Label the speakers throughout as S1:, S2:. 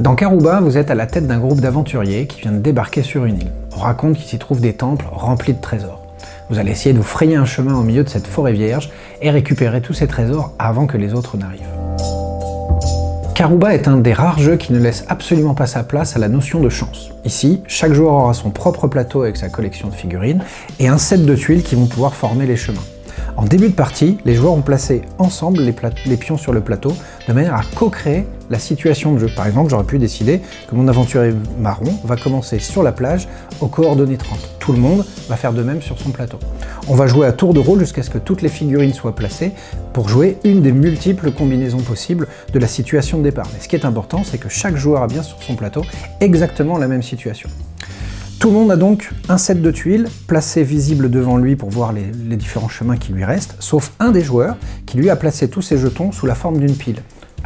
S1: Dans Karuba, vous êtes à la tête d'un groupe d'aventuriers qui vient de débarquer sur une île. On raconte qu'il s'y trouve des temples remplis de trésors. Vous allez essayer de vous frayer un chemin au milieu de cette forêt vierge et récupérer tous ces trésors avant que les autres n'arrivent. Karuba est un des rares jeux qui ne laisse absolument pas sa place à la notion de chance. Ici, chaque joueur aura son propre plateau avec sa collection de figurines et un set de tuiles qui vont pouvoir former les chemins. En début de partie, les joueurs ont placé ensemble les pions sur le plateau de manière à co-créer la situation de jeu. Par exemple, j'aurais pu décider que mon aventurier marron va commencer sur la plage aux coordonnées 30. Tout le monde va faire de même sur son plateau. On va jouer à tour de rôle jusqu'à ce que toutes les figurines soient placées pour jouer une des multiples combinaisons possibles de la situation de départ. Mais ce qui est important, c'est que chaque joueur a bien sur son plateau exactement la même situation. Tout le monde a donc un set de tuiles placé visible devant lui pour voir les différents chemins qui lui restent, sauf un des joueurs qui lui a placé tous ses jetons sous la forme d'une pile.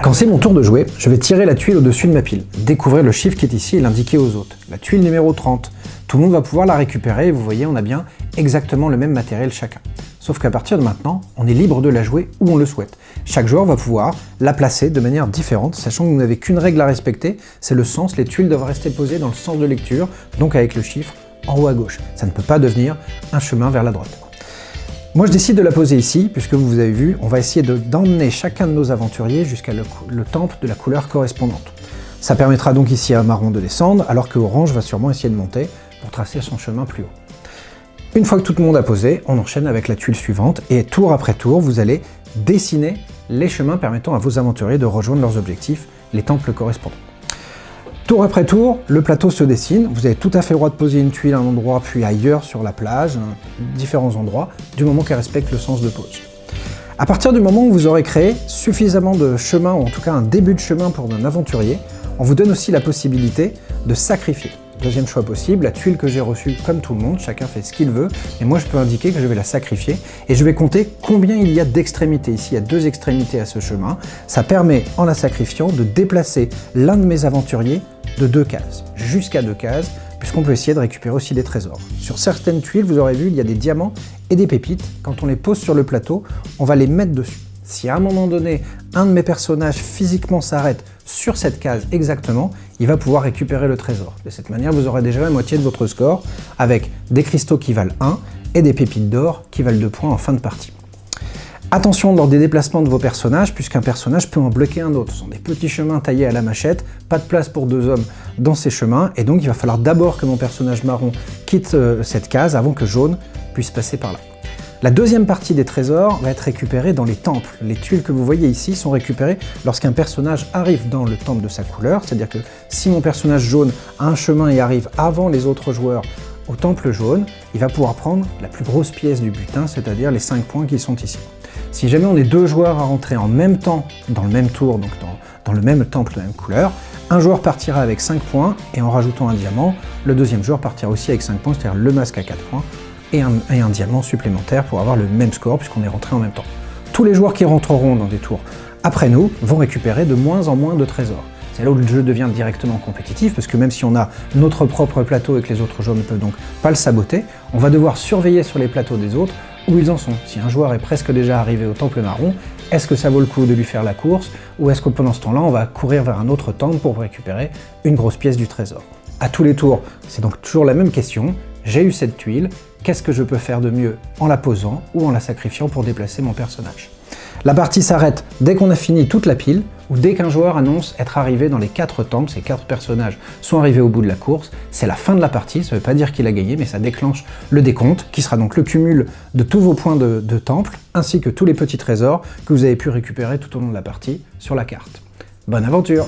S1: Quand c'est mon tour de jouer, je vais tirer la tuile au-dessus de ma pile, découvrir le chiffre qui est ici et l'indiquer aux autres. La tuile numéro 30. Tout le monde va pouvoir la récupérer et vous voyez, on a bien exactement le même matériel chacun. Sauf qu'à partir de maintenant, on est libre de la jouer où on le souhaite. Chaque joueur va pouvoir la placer de manière différente, sachant que vous n'avez qu'une règle à respecter, c'est le sens. Les tuiles doivent rester posées dans le sens de lecture, donc avec le chiffre en haut à gauche. Ça ne peut pas devenir un chemin vers la droite. Moi je décide de la poser ici, puisque vous avez vu, on va essayer d'emmener chacun de nos aventuriers jusqu'à le temple de la couleur correspondante. Ça permettra donc ici à marron de descendre, alors que orange va sûrement essayer de monter pour tracer son chemin plus haut. Une fois que tout le monde a posé, on enchaîne avec la tuile suivante et tour après tour, vous allez dessiner les chemins permettant à vos aventuriers de rejoindre leurs objectifs, les temples correspondants. Tour après tour, le plateau se dessine, vous avez tout à fait le droit de poser une tuile à un endroit puis ailleurs sur la plage, différents endroits, du moment qu'elle respecte le sens de pose. À partir du moment où vous aurez créé suffisamment de chemins, ou en tout cas un début de chemin pour un aventurier, on vous donne aussi la possibilité de sacrifier. Deuxième choix possible, la tuile que j'ai reçue comme tout le monde, chacun fait ce qu'il veut, et moi je peux indiquer que je vais la sacrifier, et je vais compter combien il y a d'extrémités. Ici il y a 2 extrémités à ce chemin, ça permet en la sacrifiant de déplacer l'un de mes aventuriers de 2 cases, jusqu'à 2 cases, puisqu'on peut essayer de récupérer aussi des trésors. Sur certaines tuiles, vous aurez vu, il y a des diamants et des pépites, quand on les pose sur le plateau, on va les mettre dessus. Si à un moment donné, un de mes personnages physiquement s'arrête sur cette case exactement, il va pouvoir récupérer le trésor. De cette manière, vous aurez déjà la moitié de votre score, avec des cristaux qui valent 1 et des pépites d'or qui valent 2 points en fin de partie. Attention lors des déplacements de vos personnages, puisqu'un personnage peut en bloquer un autre. Ce sont des petits chemins taillés à la machette, pas de place pour 2 hommes dans ces chemins, et donc il va falloir d'abord que mon personnage marron quitte cette case avant que jaune puisse passer par là. La deuxième partie des trésors va être récupérée dans les temples. Les tuiles que vous voyez ici sont récupérées lorsqu'un personnage arrive dans le temple de sa couleur, c'est-à-dire que si mon personnage jaune a un chemin et arrive avant les autres joueurs au temple jaune, il va pouvoir prendre la plus grosse pièce du butin, c'est-à-dire les 5 points qui sont ici. Si jamais on est 2 joueurs à rentrer en même temps dans le même tour, donc dans le même temple de la même couleur, un joueur partira avec 5 points et en rajoutant un diamant, le deuxième joueur partira aussi avec 5 points, c'est-à-dire le masque à 4 points, et un diamant supplémentaire pour avoir le même score puisqu'on est rentré en même temps. Tous les joueurs qui rentreront dans des tours après nous vont récupérer de moins en moins de trésors. C'est là où le jeu devient directement compétitif, parce que même si on a notre propre plateau et que les autres joueurs ne peuvent donc pas le saboter, on va devoir surveiller sur les plateaux des autres où ils en sont. Si un joueur est presque déjà arrivé au temple marron, est-ce que ça vaut le coup de lui faire la course, ou est-ce que pendant ce temps-là, on va courir vers un autre temple pour récupérer une grosse pièce du trésor? À tous les tours, c'est donc toujours la même question. J'ai eu cette tuile, qu'est-ce que je peux faire de mieux en la posant ou en la sacrifiant pour déplacer mon personnage? La partie s'arrête dès qu'on a fini toute la pile, ou dès qu'un joueur annonce être arrivé dans les 4 temples, ces 4 personnages sont arrivés au bout de la course, c'est la fin de la partie, ça ne veut pas dire qu'il a gagné, mais ça déclenche le décompte, qui sera donc le cumul de tous vos points de temple, ainsi que tous les petits trésors que vous avez pu récupérer tout au long de la partie sur la carte. Bonne aventure!